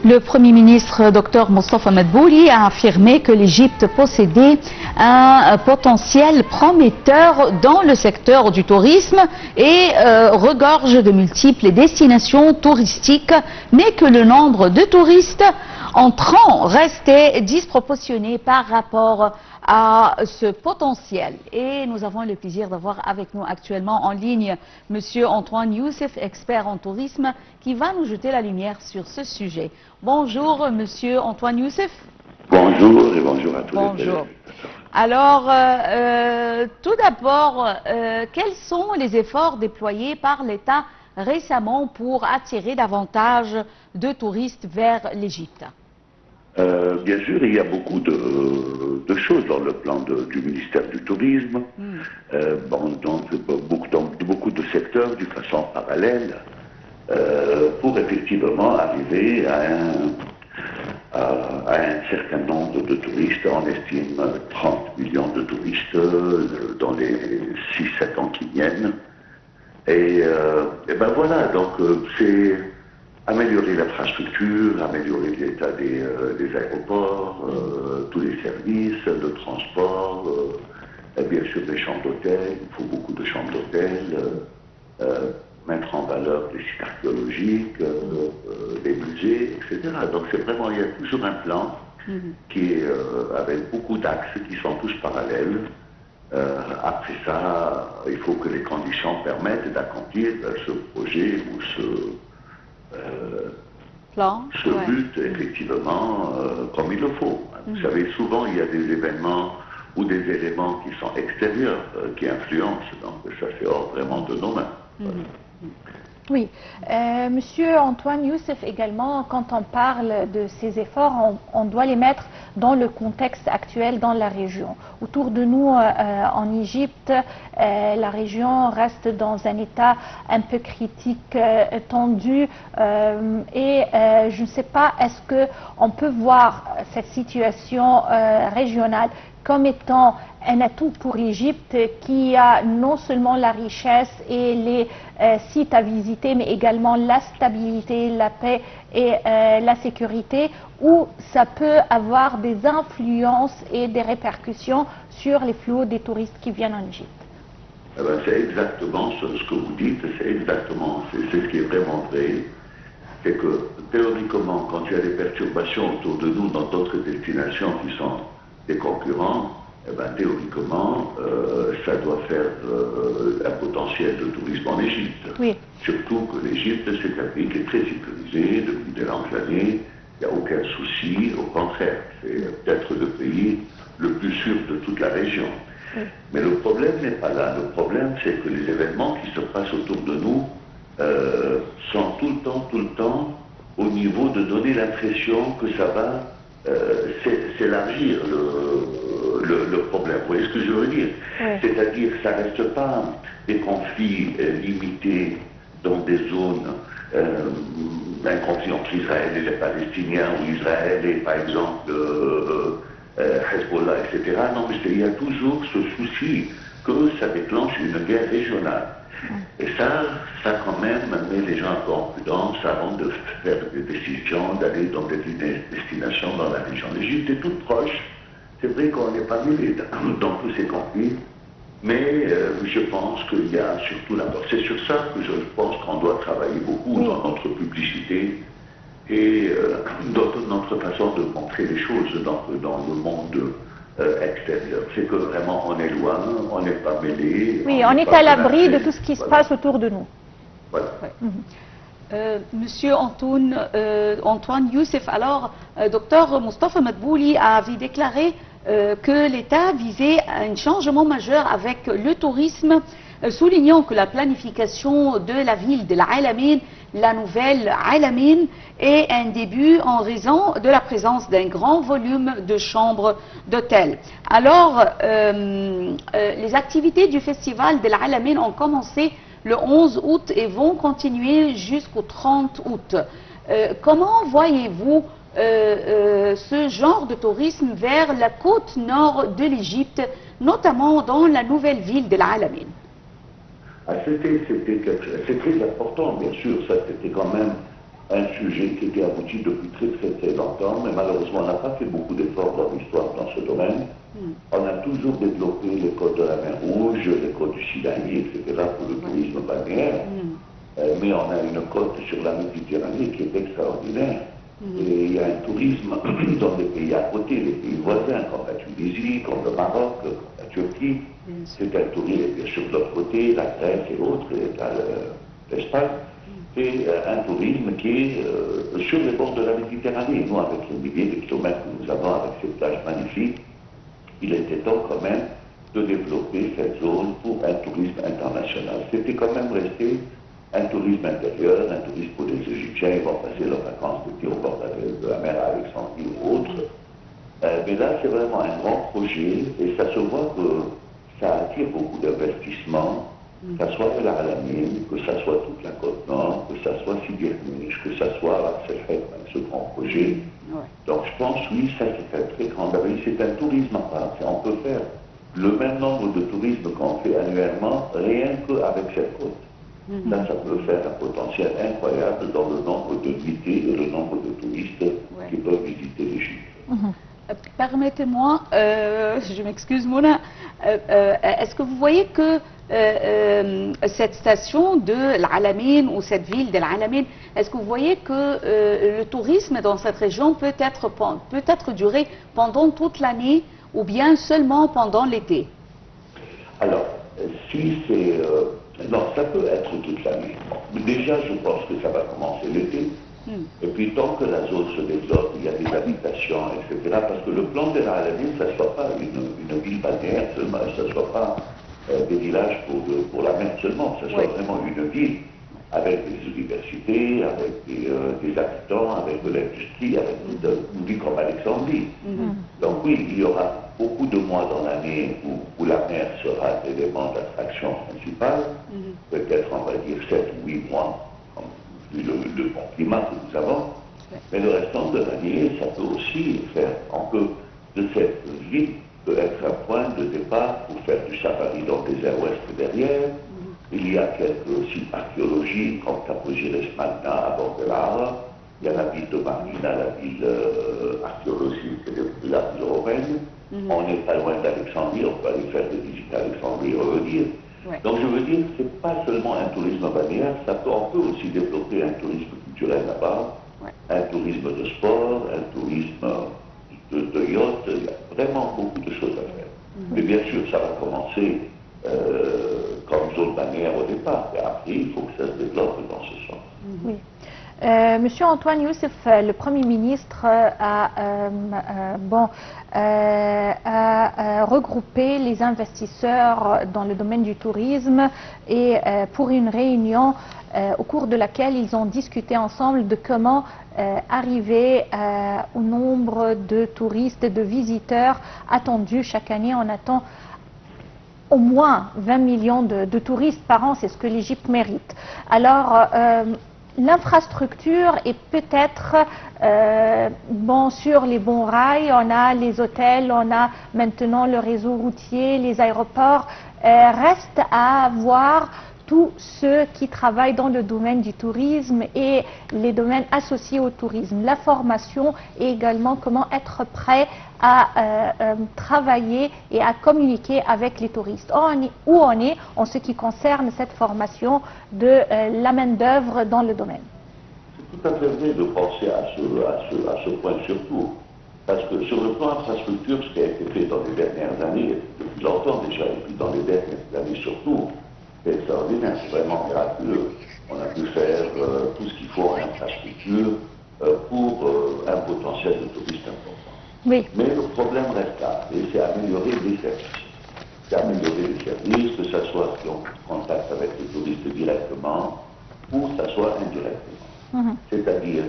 Le Premier ministre Dr Mostafa Madbouli a affirmé que l'Égypte possédait un potentiel prometteur dans le secteur du tourisme et regorge de multiples destinations touristiques, mais que le nombre de touristes entrants restait disproportionné par rapport à ce potentiel. Et nous avons le plaisir d'avoir avec nous actuellement en ligne Monsieur Antoine Youssef, expert en tourisme, qui va nous jeter la lumière sur ce sujet. Bonjour Monsieur Antoine Youssef. Bonjour et bonjour à tous. Bonjour. Alors, tout d'abord, quels sont les efforts déployés par l'État récemment pour attirer davantage de touristes vers l'Égypte? Bien sûr, il y a beaucoup de choses dans le plan du ministère du Tourisme, beaucoup de secteurs d'une façon parallèle, pour effectivement arriver à un certain nombre de touristes. On estime 30 millions de touristes dans les 6-7 ans qui viennent. Et ben voilà, donc c'est améliorer l'infrastructure, améliorer l'état des aéroports, tous les services, le transport, bien sûr les chambres d'hôtel, il faut beaucoup de chambres d'hôtel, mettre en valeur les sites archéologiques, les musées, etc. Donc c'est vraiment, il y a toujours un plan qui est avec beaucoup d'axes qui sont tous parallèles. Après ça, il faut que les conditions permettent d'accomplir ce projet ou ce but, effectivement, comme il le faut. Vous savez, souvent, il y a des événements ou des éléments qui sont extérieurs, qui influencent. Donc, ça, c'est hors vraiment de nos mains. Oui. Monsieur Antoine Youssef, également, quand on parle de ces efforts, on doit les mettre dans le contexte actuel dans la région. Autour de nous, en Égypte, la région reste dans un état un peu critique, tendu, et je ne sais pas, est-ce qu'on peut voir cette situation régionale comme étant un atout pour l'Égypte qui a non seulement la richesse et les sites à visiter, mais également la stabilité, la paix et la sécurité, où ça peut avoir des influences et des répercussions sur les flux des touristes qui viennent en Égypte? Eh ben, c'est exactement ce que vous dites, c'est exactement, c'est ce qui est vraiment vrai. C'est que théoriquement, quand il y a des perturbations autour de nous dans d'autres destinations qui sont des concurrents, eh ben, théoriquement, ça doit faire un potentiel de tourisme en Égypte. Oui. Surtout que l'Égypte, c'est un pays qui est très sécurisé depuis de longues années, il n'y a aucun souci, au contraire, c'est peut-être le pays le plus sûr de toute la région. Oui. Mais le problème n'est pas là, le problème c'est que les événements qui se passent autour de nous sont tout le temps au niveau de donner l'impression que ça va s'élargir le problème. Vous voyez ce que je veux dire? Oui. C'est-à-dire que ça ne reste pas des conflits limités dans des zones, un conflit entre Israël et les Palestiniens, ou Israël et par exemple Hezbollah, etc. Non, mais il y a toujours ce souci que ça déclenche une guerre régionale. Et ça quand même met les gens un peu en prudence avant de faire des décisions, d'aller dans des destinations dans la région. L'Égypte est toute proche. C'est vrai qu'on n'est pas mêlé dans tous ces conflits, mais je pense qu'il y a surtout là-bas. C'est sur ça que je pense qu'on doit travailler beaucoup dans notre publicité et dans notre façon de montrer les choses dans le monde extérieur. C'est que vraiment on est loin, on n'est pas mêlé. Oui, on est à l'abri de tout ce qui se passe autour de nous. Voilà. Monsieur Antoine Youssef, alors, docteur Mostafa Madbouli avait déclaré que l'État visait un changement majeur avec le tourisme, soulignant que la planification de la ville de l'Alamein, la nouvelle Alamein, est un début en raison de la présence d'un grand volume de chambres d'hôtel. Alors, les activités du festival de l'Alamein ont commencé le 11 août et vont continuer jusqu'au 30 août. Comment voyez-vous ce genre de tourisme vers la côte nord de l'Égypte, notamment dans la nouvelle ville de l'Alamein? C'est très important, bien sûr, ça c'était quand même un sujet qui était abouti depuis très longtemps, mais malheureusement on n'a pas fait beaucoup d'efforts dans l'histoire dans ce domaine. On a toujours développé les côtes de la mer Rouge, les côtes du Sinaï, etc. pour le tourisme balnéaire, mais on a une côte sur la Méditerranée qui est extraordinaire. Et il y a un tourisme dans les pays à côté, les pays voisins, comme la Tunisie, comme le Maroc, comme la Turquie. C'est un tourisme, bien sûr, de l'autre côté, la Grèce et autres, et l'Espagne. C'est un tourisme qui est sur les bords de la Méditerranée. Nous, avec les milliers de kilomètres que nous avons avec ces plages magnifiques, il était temps quand même de développer cette zone pour un tourisme international. C'était quand même resté un tourisme intérieur, un tourisme pour les Égyptiens, ils vont passer leurs vacances d'été au bord de la mer à Alexandrie ou autre. Mais là, c'est vraiment un grand projet et ça se voit que ça attire beaucoup d'investissements, que ce soit El Alamein, que ce soit toute la côte nord, que ce soit Sidi Irminish, que ce soit ce grand projet. Donc je pense, oui, ça c'est un très grand avis. C'est un tourisme à part. On peut faire le même nombre de tourisme qu'on fait annuellement, rien qu'avec cette côte. Là, ça peut faire un potentiel incroyable dans le nombre de nuitées et le nombre de touristes qui peuvent visiter l'Égypte. Permettez-moi, je m'excuse Mona, est-ce que vous voyez que cette station de l'Alamein ou cette ville de l'Alamein, est-ce que vous voyez que le tourisme dans cette région peut être duré pendant toute l'année ou bien seulement pendant l'été? Alors, si c'est... non, ça peut être toute l'année. Déjà, je pense que ça va commencer l'été. Et puis, tant que la zone se développe, il y a des habitations, etc. Parce que le plan de l'Alamein, ça ne soit pas une ville balnéaire seulement, ça ne soit pas des villages pour la mer seulement, ça soit vraiment une ville avec des universités, avec des habitants, avec de l'industrie, avec une ville comme Alexandrie. Donc oui, il y aura beaucoup de mois dans l'année où la mer sera l'élément d'attraction principal, peut-être on va dire 7 ou 8 mois, comme le bon climat que nous avons, mais le restant de l'année, ça peut aussi faire, on peut, de cette ville, peut être un point de départ pour faire du safari dans le désert ouest derrière. Il y a quelques sites archéologiques comme Capogiles Magna à bord de l'Ara. Il y a la ville de Marina, la ville archéologique de la ville romaine. On n'est pas loin d'Alexandrie, on peut aller faire des visites à Alexandrie et revenir. Donc je veux dire que ce n'est pas seulement un tourisme balnéaire, on peut aussi développer un tourisme culturel là-bas, un tourisme de sport, un tourisme de yacht, il y a vraiment beaucoup de choses à faire. Mais bien sûr, ça va commencer comme zone balnéaire au départ, et après, il faut que ça se développe dans ce sens. Oui. Monsieur Antoine Youssef, le Premier ministre a regroupé les investisseurs dans le domaine du tourisme et pour une réunion au cours de laquelle ils ont discuté ensemble de comment arriver au nombre de touristes et de visiteurs attendus. Chaque année, on attend au moins 20 millions de touristes par an, c'est ce que l'Égypte mérite. Alors, l'infrastructure est peut-être sur les bons rails, on a les hôtels, on a maintenant le réseau routier, les aéroports. Reste à voir tous ceux qui travaillent dans le domaine du tourisme et les domaines associés au tourisme, la formation et également comment être prêt à travailler et à communiquer avec les touristes. Où on est en ce qui concerne cette formation de la main-d'œuvre dans le domaine? C'est tout à fait vrai de penser à ce point surtout, parce que sur le plan infrastructure, ce qui a été fait dans les dernières années, depuis longtemps déjà, et puis dans les dernières années surtout, c'est extraordinaire, c'est vraiment miraculeux. On a pu faire tout ce qu'il faut en infrastructure pour un potentiel de touristes important. Oui. Mais le problème reste là, et c'est améliorer les services. C'est améliorer les services, que ce soit si on contacte avec les touristes directement, ou que ce soit indirectement. C'est-à-dire,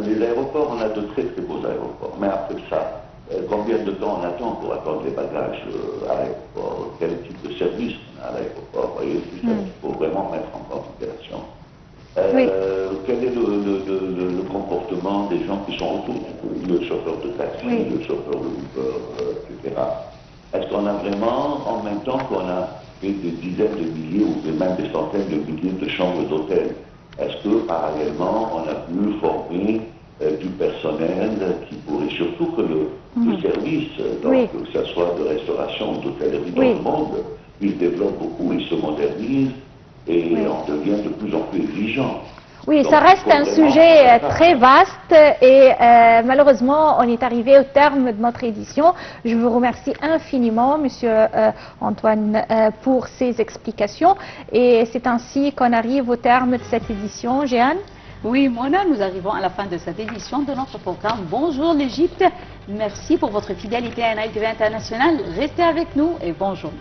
les aéroports, on a de très très beaux aéroports, mais après ça, combien de temps on attend pour attendre les bagages à l'aéroport? Quel type de service on a à l'aéroport? Vous voyez, c'est ça qu'il faut vraiment mettre en considération. Quel est le comportement des gens qui sont autour, le chauffeur de taxi, le chauffeur de Uber, etc. Est-ce qu'on a vraiment, en même temps qu'on a fait des dizaines de milliers ou même des centaines de milliers de chambres d'hôtel, est-ce que parallèlement on a pu former du personnel qui pourrait, surtout que le service, donc, Oui. que ce soit de restauration ou d'hôtellerie dans Oui. le monde, il développe beaucoup, il se modernise et Oui. on devient de plus en plus exigeant. Oui, Donc, ça reste il faut un vraiment sujet faire ça. très vaste et malheureusement, on est arrivé au terme de notre édition. Je vous remercie infiniment, Monsieur Antoine, pour ces explications. Et c'est ainsi qu'on arrive au terme de cette édition. Jeanne? Oui, Mona, nous arrivons à la fin de cette édition de notre programme Bonjour l'Égypte. Merci pour votre fidélité à NITV International. Restez avec nous et bonjour.